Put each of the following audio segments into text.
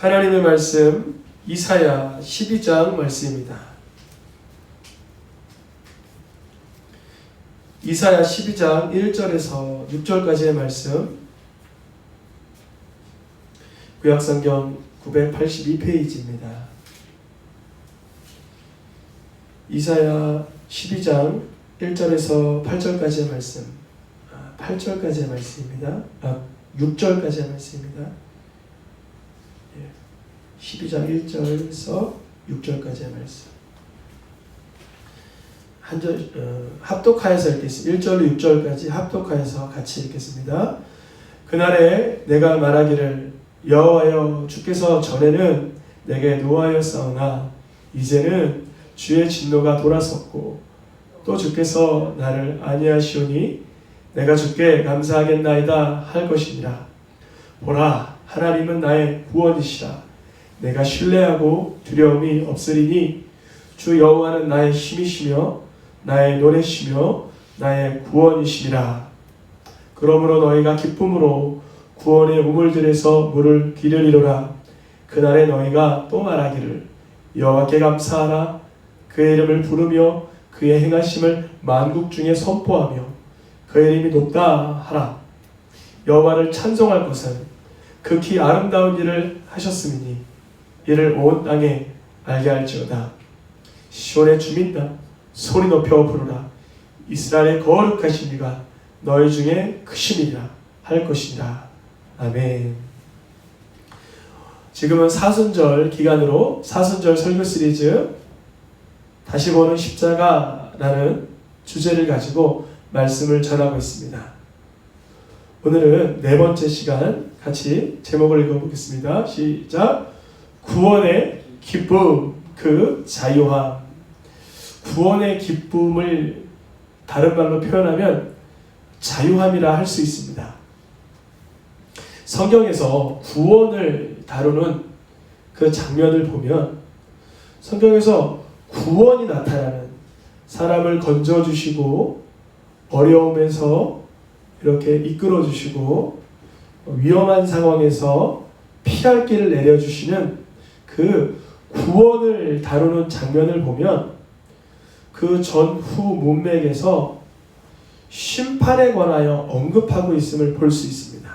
하나님의 말씀 이사야 12장 말씀입니다. 이사야 12장 1절에서 6절까지의 말씀, 구약성경 982페이지입니다. 이사야 12장 1절에서 8절까지의 말씀, 8절까지의 말씀입니다. 6절까지의 말씀입니다. 12장 1절에서 6절까지의 말씀. 합독하여서 읽겠습니다. 1절로 6절까지 합독하여서 같이 읽겠습니다. 그날에 내가 말하기를 여호와여 주께서 전에는 내게 노하였사오나 이제는 주의 진노가 돌아섰고 또 주께서 나를 아니하시오니 내가 주께 감사하겠나이다 할 것이니라. 보라, 하나님은 나의 구원이시라. 내가 신뢰하고 두려움이 없으리니 주 여호와는 나의 힘이시며 나의 노래시며 나의 구원이시니라. 그러므로 너희가 기쁨으로 구원의 우물들에서 물을 기르리로라. 그날에 너희가 또 말하기를 여호와께 감사하라. 그의 이름을 부르며 그의 행하심을 만국 중에 선포하며 그의 이름이 높다 하라. 여호와를 찬송할 것은 극히 아름다운 일을 하셨음이니 이를 온 땅에 알게 할지어다. 시온의 주민다 소리 높여 부르라. 이스라엘의 거룩하신 이가 너희 중에 크심이라 할 것이니라. 아멘. 지금은 사순절 기간으로 사순절 설교 시리즈 다시 보는 십자가라는 주제를 가지고 말씀을 전하고 있습니다. 오늘은 네 번째 시간 같이 제목을 읽어보겠습니다. 시작. 구원의 기쁨, 그 자유함. 구원의 기쁨을 다른 말로 표현하면 자유함이라 할 수 있습니다. 성경에서 구원을 다루는 그 장면을 보면 성경에서 구원이 나타나는, 사람을 건져주시고 어려움에서 이렇게 이끌어주시고 위험한 상황에서 피할 길을 내려주시는 그 구원을 다루는 장면을 보면 그 전후 문맥에서 심판에 관하여 언급하고 있음을 볼 수 있습니다.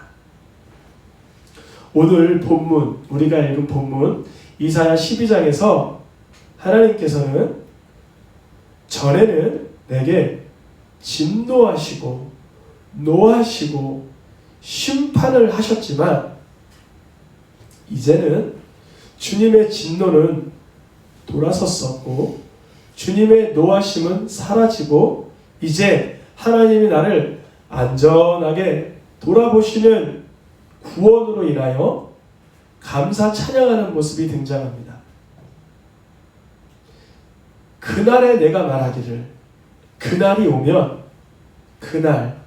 오늘 본문, 우리가 읽은 본문 이사야 12장에서 하나님께서는 전에는 내게 진노하시고 노하시고 심판을 하셨지만 이제는 주님의 진노는 돌아섰었고 주님의 노하심은 사라지고 이제 하나님이 나를 안전하게 돌아보시는 구원으로 인하여 감사 찬양하는 모습이 등장합니다. 그날에 내가 말하기를, 그날이 오면 그날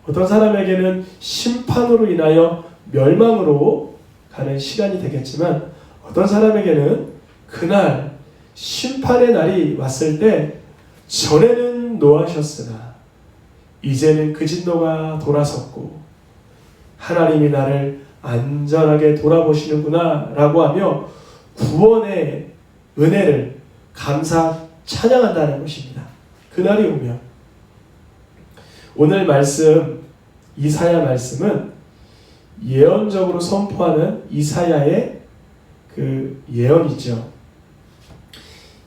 어떤 사람에게는 심판으로 인하여 멸망으로 가는 시간이 되겠지만 어떤 사람에게는 그날 심판의 날이 왔을 때 전에는 노하셨으나 이제는 그 진노가 돌아섰고 하나님이 나를 안전하게 돌아보시는구나 라고 하며 구원의 은혜를 감사 찬양한다는 것입니다. 그날이 오면. 오늘 말씀 이사야 말씀은 예언적으로 선포하는 이사야의 그 예언이죠.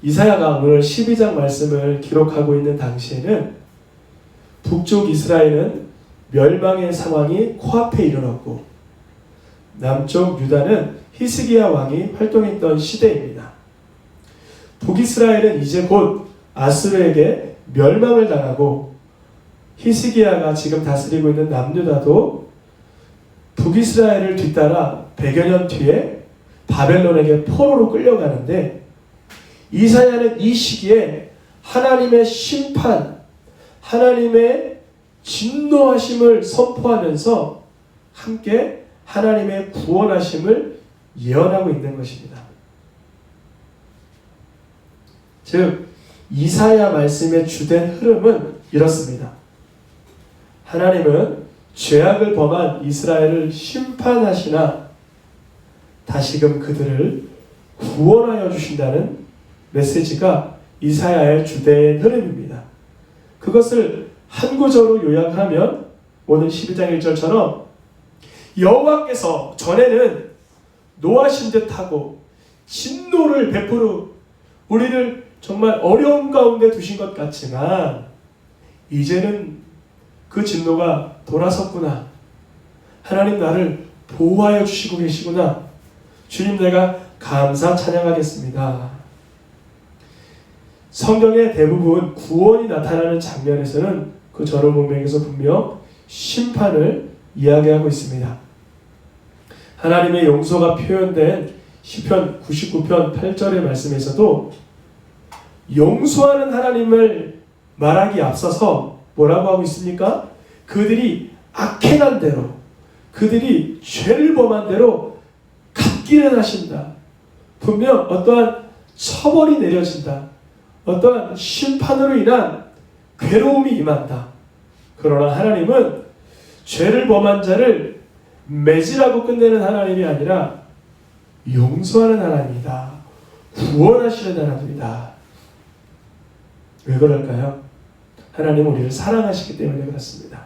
이사야가 오늘 12장 말씀을 기록하고 있는 당시에는 북쪽 이스라엘은 멸망의 상황이 코앞에 이르렀고 남쪽 유다는 히스기야 왕이 활동했던 시대입니다. 북이스라엘은 이제 곧 아수르에게 멸망을 당하고 히스기야가 지금 다스리고 있는 남유다도 북이스라엘을 뒤따라 100여 년 뒤에 바벨론에게 포로로 끌려가는데 이사야는 이 시기에 하나님의 심판, 하나님의 진노하심을 선포하면서 함께 하나님의 구원하심을 예언하고 있는 것입니다. 즉 이사야 말씀의 주된 흐름은 이렇습니다. 하나님은 죄악을 범한 이스라엘을 심판하시나 다시금 그들을 구원하여 주신다는 메시지가 이사야의 주된 흐름입니다. 그것을 한 구절로 요약하면 오늘 12장 1절처럼 여호와께서 전에는 노하신 듯하고 진노를 베풀어 우리를 정말 어려움 가운데 두신 것 같지만 이제는 그 진노가 돌아섰구나. 하나님 나를 보호하여 주시고 계시구나. 주님 내가 감사 찬양하겠습니다. 성경의 대부분 구원이 나타나는 장면에서는 그 저런 문맥에서 분명 심판을 이야기하고 있습니다. 하나님의 용서가 표현된 시편 99편 8절의 말씀에서도 용서하는 하나님을 말하기 앞서서 뭐라고 하고 있습니까? 그들이 악행한 대로, 그들이 죄를 범한 대로 갚기는 하신다. 분명 어떠한 처벌이 내려진다. 어떠한 심판으로 인한 괴로움이 임한다. 그러나 하나님은 죄를 범한 자를 매질하고 끝내는 하나님이 아니라 용서하는 하나님이다. 구원하시는 하나님이다. 왜 그럴까요? 하나님은 우리를 사랑하시기 때문에 그렇습니다.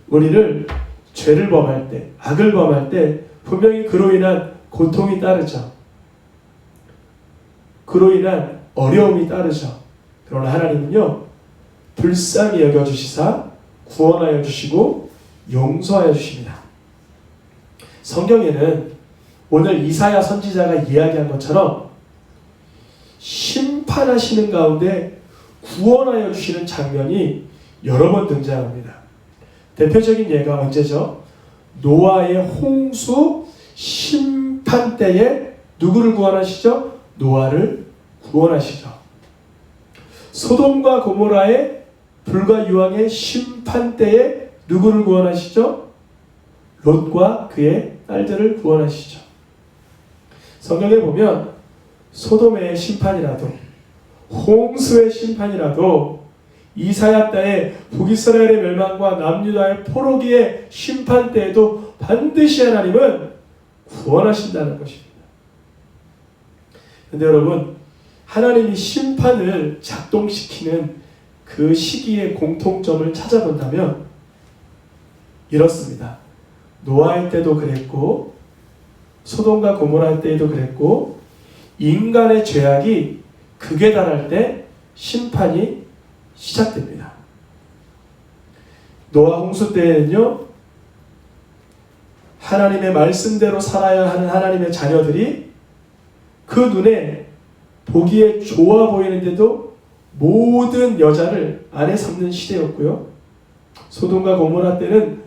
우리를 죄를 범할 때, 악을 범할 때 분명히 그로 인한 고통이 따르죠. 그로 인한 어려움이 따르죠. 그러나 하나님은요, 불쌍히 여겨주시사 구원하여 주시고 용서하여 주십니다. 성경에는 오늘 이사야 선지자가 이야기한 것처럼 심판하시는 가운데 구원하여 주시는 장면이 여러 번 등장합니다. 대표적인 예가 언제죠? 노아의 홍수 심판 때에 누구를 구원하시죠? 노아를 구원하시죠. 소돔과 고모라의 불과 유황의 심판 때에 누구를 구원하시죠? 롯과 그의 딸들을 구원하시죠. 성경에 보면 소돔의 심판이라도 홍수의 심판이라도 이사야 때의 북이스라엘의 멸망과 남유다의 포로기의 심판 때에도 반드시 하나님은 구원하신다는 것입니다. 그런데 여러분, 하나님이 심판을 작동시키는 그 시기의 공통점을 찾아본다면 이렇습니다. 노아의 때도 그랬고 소돔과 고모라 때에도 그랬고 인간의 죄악이 극에 달할 때 심판이 시작됩니다. 노아 홍수 때에는요, 하나님의 말씀대로 살아야 하는 하나님의 자녀들이 그 눈에 보기에 좋아 보이는데도 모든 여자를 아내 삼는 시대였고요. 소돔과 고모라 때는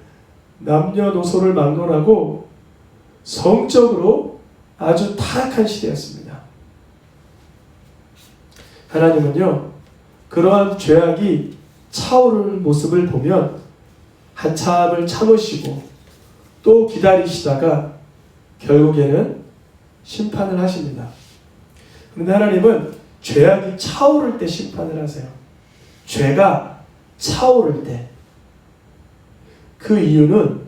남녀노소를 막론하고 성적으로 아주 타락한 시대였습니다. 하나님은요, 그러한 죄악이 차오르는 모습을 보면 한참을 참으시고 또 기다리시다가 결국에는 심판을 하십니다. 그런데 하나님은 죄악이 차오를 때 심판을 하세요. 죄가 차오를 때. 그 이유는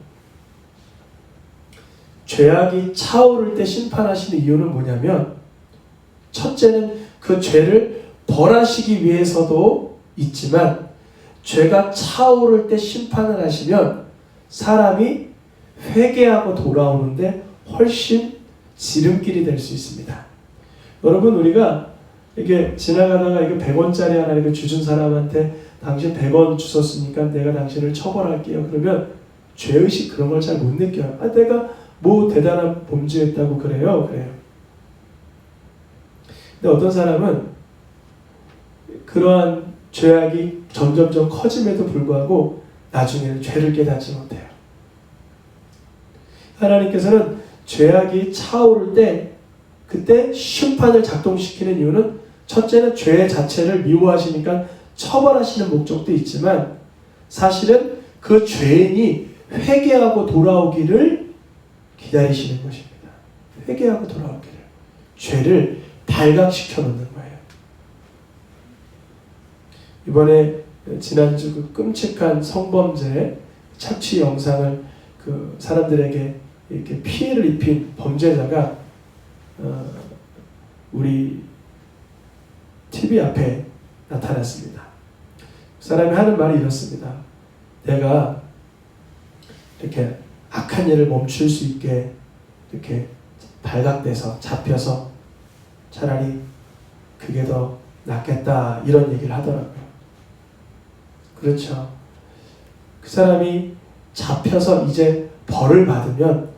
죄악이 차오를 때 심판하시는 이유는 뭐냐면 첫째는 그 죄를 벌하시기 위해서도 있지만 죄가 차오를 때 심판을 하시면 사람이 회개하고 돌아오는데 훨씬 지름길이 될 수 있습니다. 여러분, 우리가 이게 지나가다가 이거 100원짜리 하나 이렇게 주준 사람한테 당신 100원 주셨으니까 내가 당신을 처벌할게요. 그러면 죄의식 그런 걸 잘 못 느껴요. 아, 내가 뭐 대단한 범죄했다고 그래요. 근데 어떤 사람은 그러한 죄악이 점점점 커짐에도 불구하고 나중에는 죄를 깨닫지 못해요. 하나님께서는 죄악이 차오를 때 그때 심판을 작동시키는 이유는 첫째는 죄 자체를 미워하시니까 처벌하시는 목적도 있지만 사실은 그 죄인이 회개하고 돌아오기를 기다리시는 것입니다. 회개하고 돌아오기를. 죄를 발각시켜 놓는 거예요. 이번에 지난주 그 끔찍한 성범죄 착취 영상을 그 사람들에게 이렇게 피해를 입힌 범죄자가 우리 TV 앞에 나타났습니다. 그 사람이 하는 말이 이렇습니다. 내가 이렇게 악한 일을 멈출 수 있게 이렇게 발각돼서 잡혀서 차라리 그게 더 낫겠다 이런 얘기를 하더라고요. 그렇죠. 그 사람이 잡혀서 이제 벌을 받으면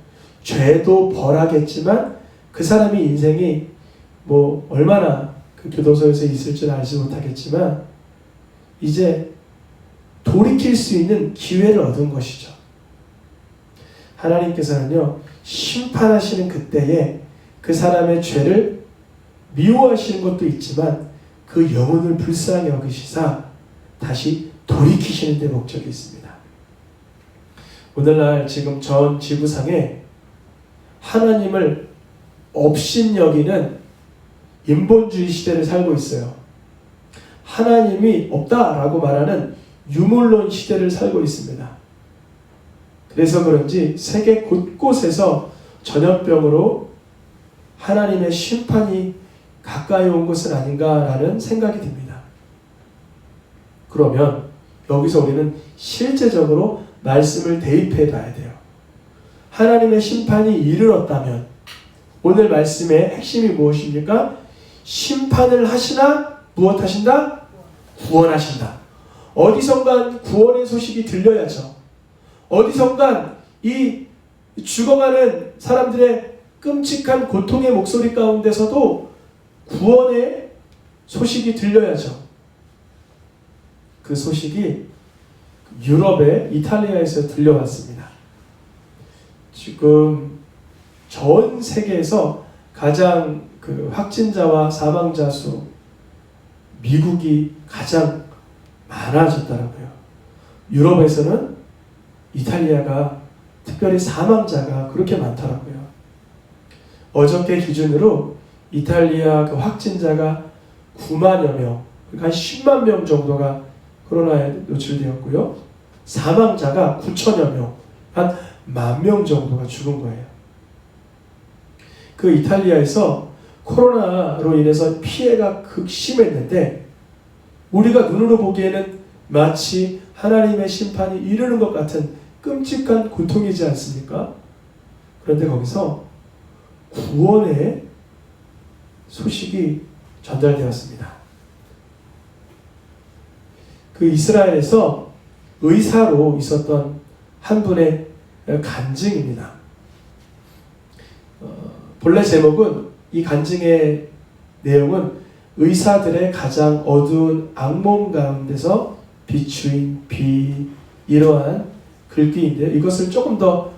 죄도 벌하겠지만 그 사람이 인생이 뭐 얼마나 그 교도소에서 있을 줄 알지 못하겠지만 이제 돌이킬 수 있는 기회를 얻은 것이죠. 하나님께서는요, 심판하시는 그때에 그 사람의 죄를 미워하시는 것도 있지만 그 영혼을 불쌍히 여기시사 다시 돌이키시는 데 목적이 있습니다. 오늘날 지금 전 지구상에 하나님을 업신여기는 인본주의 시대를 살고 있어요. 하나님이 없다라고 말하는 유물론 시대를 살고 있습니다. 그래서 그런지 세계 곳곳에서 전염병으로 하나님의 심판이 가까이 온 것은 아닌가라는 생각이 듭니다. 그러면 여기서 우리는 실제적으로 말씀을 대입해 봐야 돼요. 하나님의 심판이 이르렀다면 오늘 말씀의 핵심이 무엇입니까? 심판을 하시나 무엇 하신다? 구원하신다. 어디선간 구원의 소식이 들려야죠. 어디선간 이 죽어가는 사람들의 끔찍한 고통의 목소리 가운데서도 구원의 소식이 들려야죠. 그 소식이 유럽의 이탈리아에서 들려왔습니다. 지금 전 세계에서 가장 그 확진자와 사망자 수 미국이 가장 많아졌더라고요. 유럽에서는 이탈리아가 특별히 사망자가 그렇게 많더라고요. 어저께 기준으로 이탈리아 그 확진자가 9만여 명, 그러니까 한 10만 명 정도가 코로나에 노출되었고요. 사망자가 9천여 명, 한 10,000명 정도가 죽은 거예요. 그 이탈리아에서 코로나로 인해서 피해가 극심했는데 우리가 눈으로 보기에는 마치 하나님의 심판이 이르는 것 같은 끔찍한 고통이지 않습니까? 그런데 거기서 구원의 소식이 전달되었습니다. 그 이스라엘에서 의사로 있었던 한 분의 간증입니다. 본래 제목은 이 간증의 내용은 의사들의 가장 어두운 악몽 가운데서 비추인 비 이러한 글귀인데 이것을 조금 더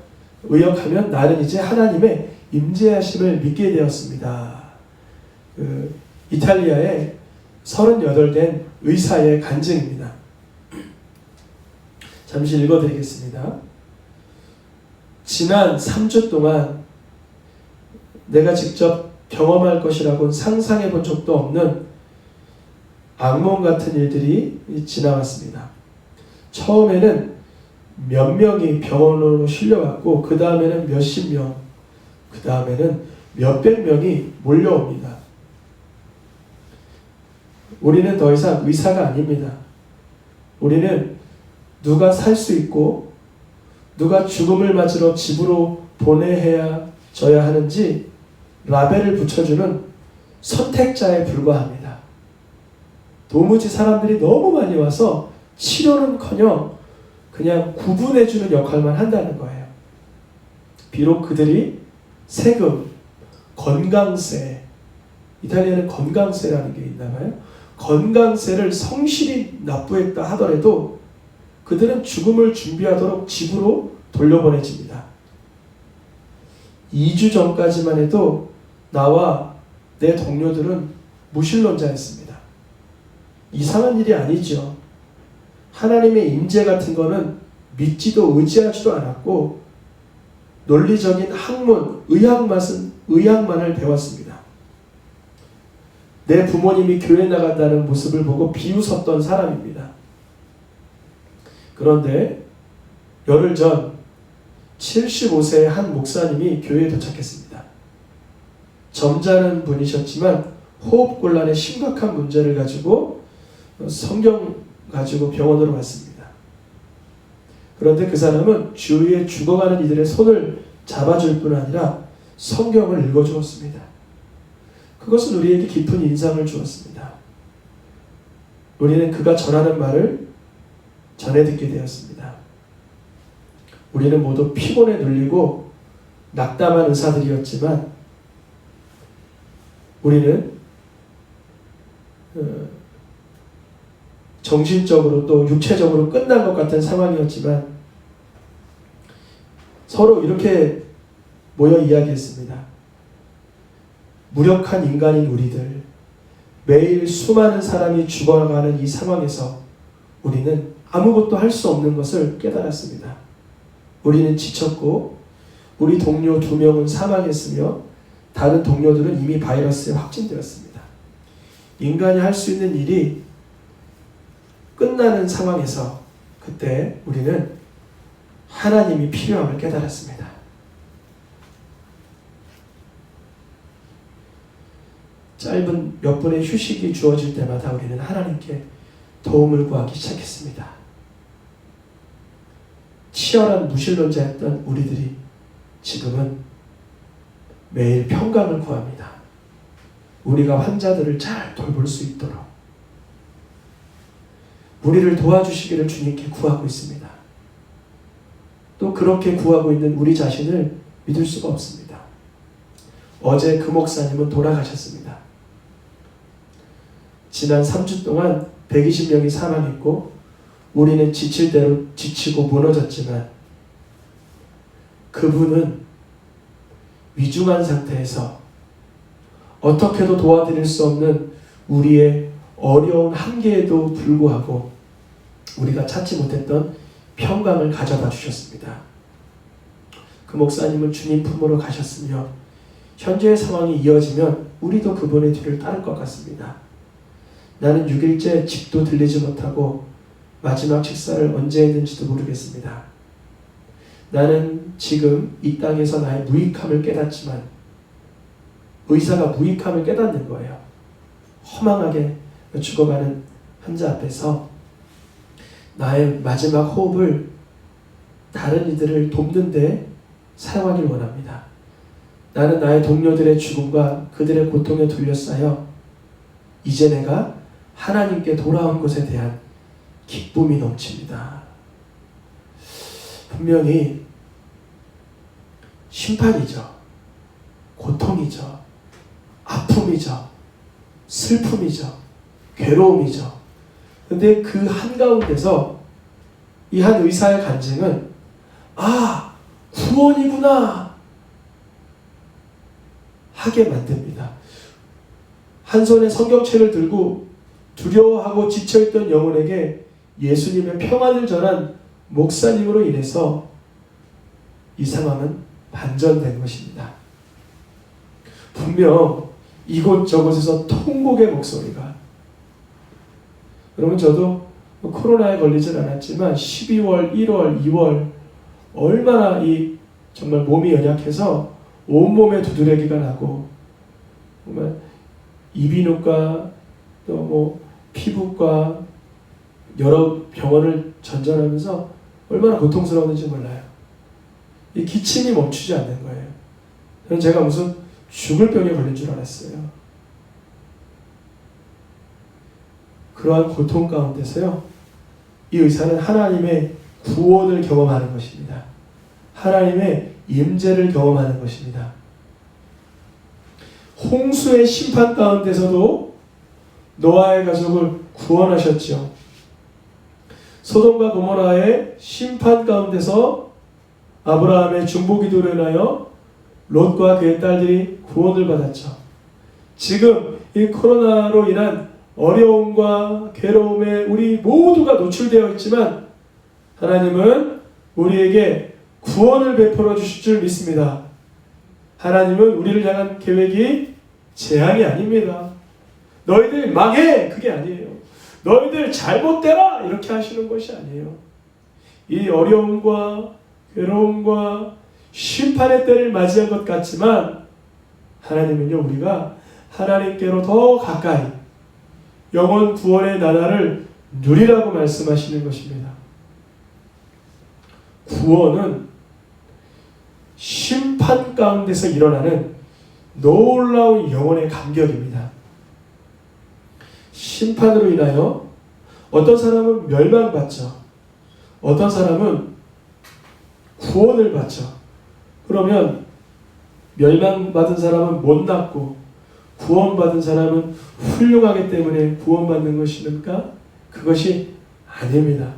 의역하면 나는 이제 하나님의 임재하심을 믿게 되었습니다. 이탈리아의 38된 의사의 간증입니다. 잠시 읽어드리겠습니다. 지난 3주 동안 내가 직접 경험할 것이라고는 상상해 본 적도 없는 악몽 같은 일들이 지나왔습니다. 처음에는 몇 명이 병원으로 실려왔고 그 다음에는 몇십 명, 그 다음에는 몇백 명이 몰려옵니다. 우리는 더 이상 의사가 아닙니다. 우리는 누가 살 수 있고 누가 죽음을 맞으러 집으로 보내야 하는지 라벨을 붙여주는 선택자에 불과합니다. 도무지 사람들이 너무 많이 와서 치료는커녕 그냥 구분해주는 역할만 한다는 거예요. 비록 그들이 세금, 건강세, 이탈리아는 건강세라는 게 있나 봐요. 건강세를 성실히 납부했다 하더라도 그들은 죽음을 준비하도록 집으로 돌려보내집니다. 2주 전까지만 해도 나와 내 동료들은 무신론자였습니다. 이상한 일이 아니죠. 하나님의 임재 같은 거는 믿지도 의지하지도 않았고 논리적인 학문, 의학만을 배웠습니다. 내 부모님이 교회 나간다는 모습을 보고 비웃었던 사람입니다. 그런데 열흘 전 75세의 한 목사님이 교회에 도착했습니다. 점잖은 분이셨지만 호흡곤란의 심각한 문제를 가지고 성경 가지고 병원으로 왔습니다. 그런데 그 사람은 주위에 죽어가는 이들의 손을 잡아줄 뿐 아니라 성경을 읽어주었습니다. 그것은 우리에게 깊은 인상을 주었습니다. 우리는 그가 전하는 말을 전해 듣게 되었습니다. 우리는 모두 피곤에 눌리고 낙담한 의사들이었지만 우리는 정신적으로 또 육체적으로 끝난 것 같은 상황이었지만 서로 이렇게 모여 이야기했습니다. 무력한 인간인 우리들, 매일 수많은 사람이 죽어가는 이 상황에서 우리는 아무것도 할 수 없는 것을 깨달았습니다. 우리는 지쳤고 우리 동료 2명은 사망했으며 다른 동료들은 이미 바이러스에 확진되었습니다. 인간이 할 수 있는 일이 끝나는 상황에서 그때 우리는 하나님이 필요함을 깨달았습니다. 짧은 몇 분의 휴식이 주어질 때마다 우리는 하나님께 도움을 구하기 시작했습니다. 치열한 무신론자였던 우리들이 지금은 매일 평강을 구합니다. 우리가 환자들을 잘 돌볼 수 있도록 우리를 도와주시기를 주님께 구하고 있습니다. 또 그렇게 구하고 있는 우리 자신을 믿을 수가 없습니다. 어제 그 목사님은 돌아가셨습니다. 지난 3주 동안 120명이 사망했고 우리는 지칠 대로 지치고 무너졌지만 그분은 위중한 상태에서 어떻게도 도와드릴 수 없는 우리의 어려운 한계에도 불구하고 우리가 찾지 못했던 평강을 가져다 주셨습니다. 그 목사님은 주님 품으로 가셨으며 현재의 상황이 이어지면 우리도 그분의 뒤를 따를 것 같습니다. 나는 6일째 집도 들리지 못하고 마지막 식사를 언제 했는지도 모르겠습니다. 나는 지금 이 땅에서 나의 무익함을 깨닫지만 의사가 무익함을 깨닫는 거예요. 허망하게 죽어가는 환자 앞에서 나의 마지막 호흡을 다른 이들을 돕는 데 사용하길 원합니다. 나는 나의 동료들의 죽음과 그들의 고통에 둘러싸여 이제 내가 하나님께 돌아온 것에 대한 기쁨이 넘칩니다. 분명히 심판이죠. 고통이죠. 아픔이죠. 슬픔이죠. 괴로움이죠. 근데 그 한가운데서 이 한 의사의 간증은 구원이구나 하게 만듭니다. 한 손에 성경책을 들고 두려워하고 지쳐있던 영혼에게 예수님의 평안을 전한 목사님으로 인해서 이 상황은 반전된 것입니다. 분명 이곳저곳에서 통곡의 목소리가, 여러분 저도 코로나에 걸리진 않았지만 12월, 1월, 2월 얼마나 정말 몸이 연약해서 온몸에 두드러기가 나고 정말 이비인후과 또 피부과 여러 병원을 전전하면서 얼마나 고통스러웠는지 몰라요. 이 기침이 멈추지 않는 거예요. 저는 제가 무슨 죽을 병에 걸린 줄 알았어요. 그러한 고통 가운데서요, 이 의사는 하나님의 구원을 경험하는 것입니다. 하나님의 임재를 경험하는 것입니다. 홍수의 심판 가운데서도 노아의 가족을 구원하셨죠. 소돔과 고모라의 심판 가운데서 아브라함의 중보기도로 인하여 롯과 그의 딸들이 구원을 받았죠. 지금 이 코로나로 인한 어려움과 괴로움에 우리 모두가 노출되어 있지만 하나님은 우리에게 구원을 베풀어 주실 줄 믿습니다. 하나님은 우리를 향한 계획이 재앙이 아닙니다. 너희들 망해! 그게 아니에요. 너희들 잘못되라! 이렇게 하시는 것이 아니에요. 이 어려움과 괴로움과 심판의 때를 맞이한 것 같지만 하나님은요, 우리가 하나님께로 더 가까이 영원 구원의 나라를 누리라고 말씀하시는 것입니다. 구원은 심판 가운데서 일어나는 놀라운 영혼의 감격입니다. 심판으로 인하여 어떤 사람은 멸망받죠. 어떤 사람은 구원을 받죠. 그러면 멸망받은 사람은 못났고 구원받은 사람은 훌륭하기 때문에 구원받는 것입니까? 그것이 아닙니다.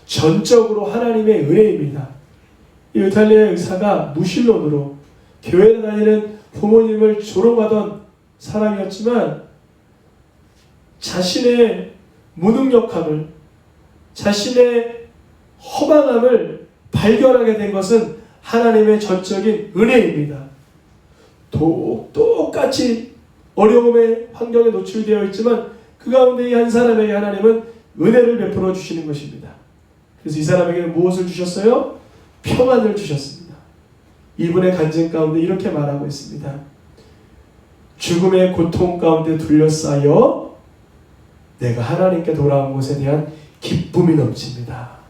전적으로 하나님의 은혜입니다. 이 이탈리아의 의사가 무신론으로 교회에 다니는 부모님을 조롱하던 사람이었지만 자신의 무능력함을, 자신의 허망함을 발견하게 된 것은 하나님의 전적인 은혜입니다. 똑같이 어려움의 환경에 노출되어 있지만 그 가운데 이 한 사람에게 하나님은 은혜를 베풀어 주시는 것입니다. 그래서 이 사람에게 무엇을 주셨어요? 평안을 주셨습니다. 이분의 간증 가운데 이렇게 말하고 있습니다. 죽음의 고통 가운데 둘러싸여 내가 하나님께 돌아온 것에 대한 기쁨이 넘칩니다.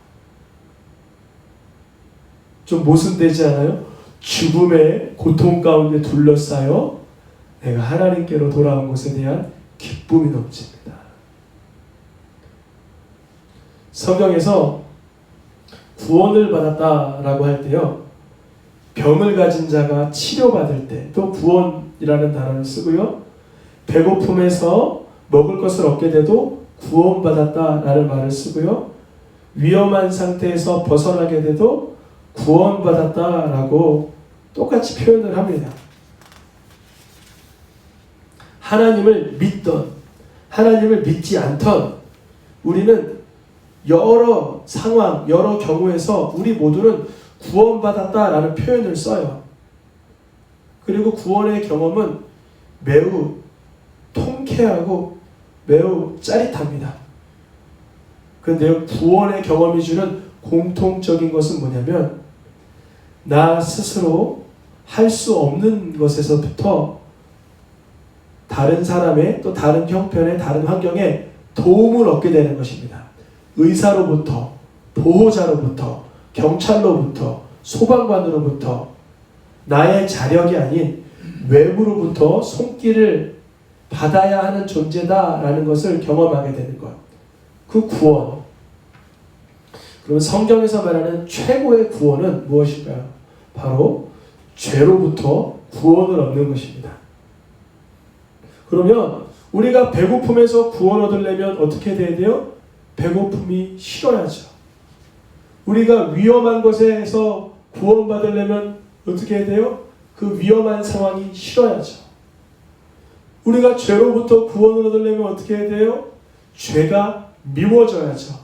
좀 모순되지 않아요? 죽음의 고통 가운데 둘러싸여 내가 하나님께로 돌아온 것에 대한 기쁨이 넘칩니다. 성경에서 구원을 받았다라고 할 때요, 병을 가진 자가 치료받을 때 또 구원이라는 단어를 쓰고요, 배고픔에서 먹을 것을 얻게 돼도 구원받았다라는 말을 쓰고요, 위험한 상태에서 벗어나게 돼도 구원받았다라고 똑같이 표현을 합니다. 하나님을 믿던, 하나님을 믿지 않던 우리는 여러 상황, 여러 경우에서 우리 모두는 구원받았다라는 표현을 써요. 그리고 구원의 경험은 매우 통쾌하고 매우 짜릿합니다. 그런데 구원의 경험이 주는 공통적인 것은 뭐냐면 나 스스로 할 수 없는 것에서부터 다른 사람의 또 다른 형편의 다른 환경에 도움을 얻게 되는 것입니다. 의사로부터, 보호자로부터, 경찰로부터, 소방관으로부터 나의 자력이 아닌 외부로부터 손길을 받아야 하는 존재다라는 것을 경험하게 되는 것. 그 구원. 그러면 성경에서 말하는 최고의 구원은 무엇일까요? 바로 죄로부터 구원을 얻는 것입니다. 그러면 우리가 배고픔에서 구원 얻으려면 어떻게 돼야 돼요? 배고픔이 싫어야죠. 우리가 위험한 것에서 구원받으려면 어떻게 해야 돼요? 그 위험한 상황이 싫어야죠. 우리가 죄로부터 구원을 얻으려면 어떻게 해야 돼요? 죄가 미워져야죠.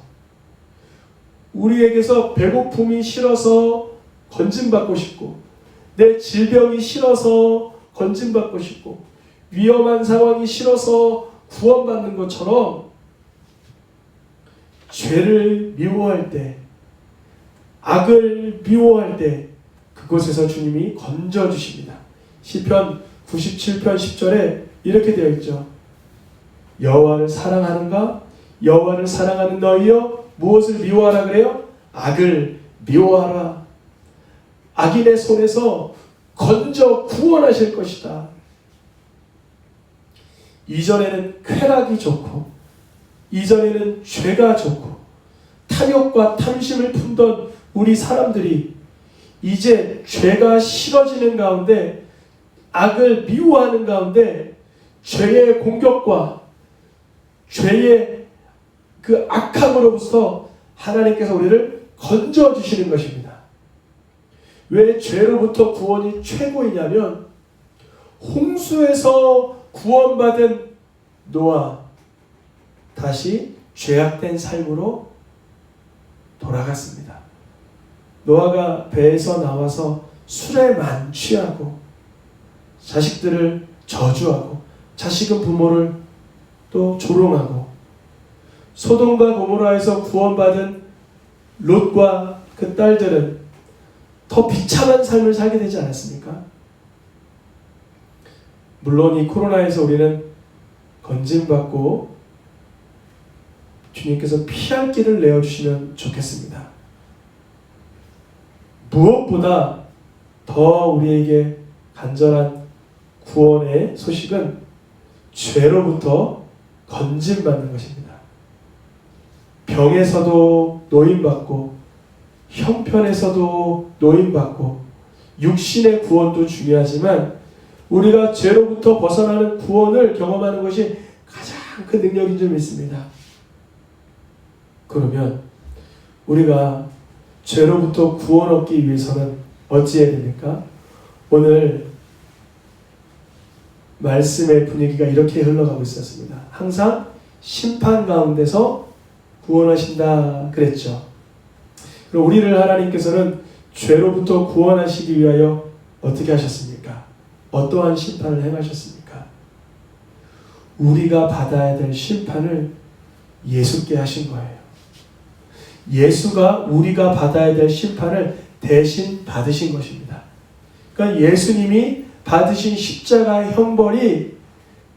우리에게서 배고픔이 싫어서 건짐받고 싶고, 내 질병이 싫어서 건짐받고 싶고, 위험한 상황이 싫어서 구원받는 것처럼 죄를 미워할 때, 악을 미워할 때 그곳에서 주님이 건져주십니다. 시편 97편 10절에 이렇게 되어 있죠. 여호와를 사랑하는가? 여호와를 사랑하는 너희여 무엇을 미워하라 그래요? 악을 미워하라. 악인의 손에서 건져 구원하실 것이다. 이전에는 쾌락이 좋고, 이전에는 죄가 좋고, 탐욕과 탐심을 품던 우리 사람들이 이제 죄가 싫어지는 가운데, 악을 미워하는 가운데 죄의 공격과 죄의 그 악함으로부터 하나님께서 우리를 건져주시는 것입니다. 왜 죄로부터 구원이 최고이냐면 홍수에서 구원받은 노아 다시 죄악된 삶으로 돌아갔습니다. 노아가 배에서 나와서 술에 만취하고 자식들을 저주하고 자식은 부모를 또 조롱하고, 소돔과 고모라에서 구원받은 롯과 그 딸들은 더 비참한 삶을 살게 되지 않았습니까? 물론 이 코로나에서 우리는 건짐받고 주님께서 피할 길을 내어주시면 좋겠습니다. 무엇보다 더 우리에게 간절한 구원의 소식은 죄로부터 건짐받는 것입니다. 병에서도 노임받고 형편에서도 노임받고 육신의 구원도 중요하지만 우리가 죄로부터 벗어나는 구원을 경험하는 것이 가장 큰 능력인 줄 믿습니다. 그러면 우리가 죄로부터 구원 얻기 위해서는 어찌해야 됩니까? 오늘 말씀의 분위기가 이렇게 흘러가고 있었습니다. 항상 심판 가운데서 구원하신다 그랬죠. 그럼 우리를 하나님께서는 죄로부터 구원하시기 위하여 어떻게 하셨습니까? 어떠한 심판을 행하셨습니까? 우리가 받아야 될 심판을 예수께 하신 거예요. 예수가 우리가 받아야 될 심판을 대신 받으신 것입니다. 그러니까 예수님이 받으신 십자가의 형벌이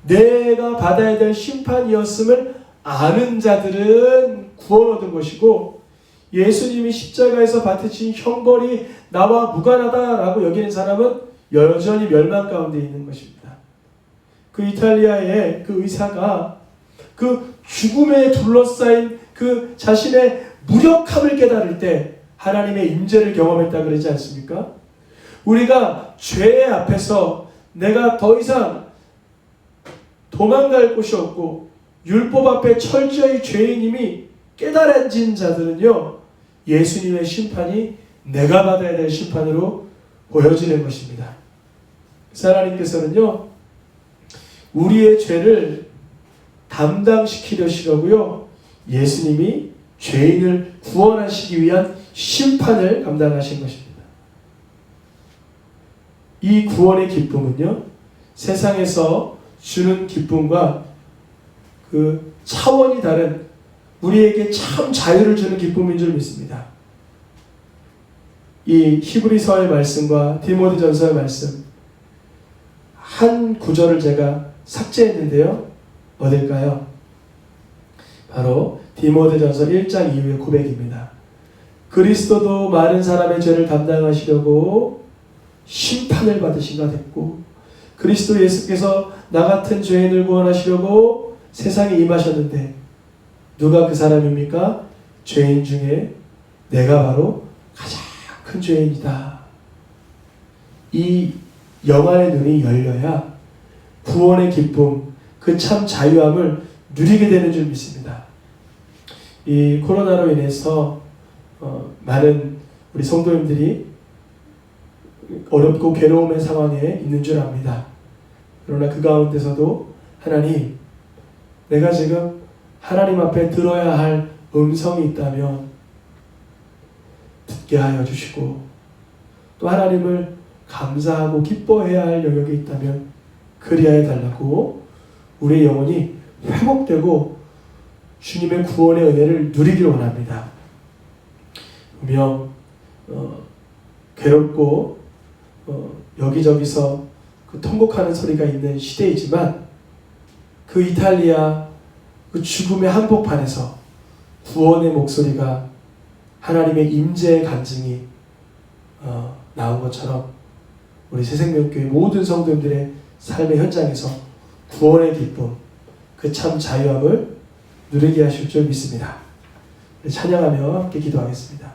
내가 받아야 될 심판이었음을 아는 자들은 구원 얻은 것이고, 예수님이 십자가에서 받으신 형벌이 나와 무관하다라고 여기는 사람은 여전히 멸망 가운데 있는 것입니다. 그 이탈리아의 그 의사가 그 죽음에 둘러싸인 그 자신의 무력함을 깨달을 때 하나님의 임재를 경험했다 그러지 않습니까? 우리가 죄의 앞에서 내가 더 이상 도망갈 곳이 없고 율법 앞에 철저히 죄인임이 깨달아진 자들은요, 예수님의 심판이 내가 받아야 될 심판으로 보여지는 것입니다. 하나님께서는요, 우리의 죄를 담당시키려시려고요, 예수님이 죄인을 구원하시기 위한 심판을 감당하신 것입니다. 이 구원의 기쁨은요, 세상에서 주는 기쁨과 그 차원이 다른 우리에게 참 자유를 주는 기쁨인 줄 믿습니다. 이 히브리서의 말씀과 디모데전서의 말씀 한 구절을 제가 삭제했는데요. 어딜까요? 바로 디모데전서 1장 이후의 고백입니다. 그리스도도 많은 사람의 죄를 담당하시려고 심판을 받으신가 됐고, 그리스도 예수께서 나 같은 죄인을 구원하시려고 세상에 임하셨는데 누가 그 사람입니까? 죄인 중에 내가 바로 가장 큰 죄인이다. 이 영안의 눈이 열려야 구원의 기쁨, 그 참 자유함을 누리게 되는 줄 믿습니다. 이 코로나로 인해서 많은 우리 성도님들이 어렵고 괴로움의 상황에 있는 줄 압니다. 그러나 그 가운데서도 하나님, 내가 지금 하나님 앞에 들어야 할 음성이 있다면 듣게 하여 주시고, 또 하나님을 감사하고 기뻐해야 할 영역이 있다면 그리하여 달라고 우리의 영혼이 회복되고 주님의 구원의 은혜를 누리길 원합니다. 분명 괴롭고 여기저기서 그 통곡하는 소리가 있는 시대이지만 그 이탈리아 그 죽음의 한복판에서 구원의 목소리가, 하나님의 임재의 간증이 나온 것처럼 우리 새생명교회 모든 성도님들의 삶의 현장에서 구원의 기쁨, 그 참 자유함을 누리게 하실 줄 믿습니다. 찬양하며 함께 기도하겠습니다.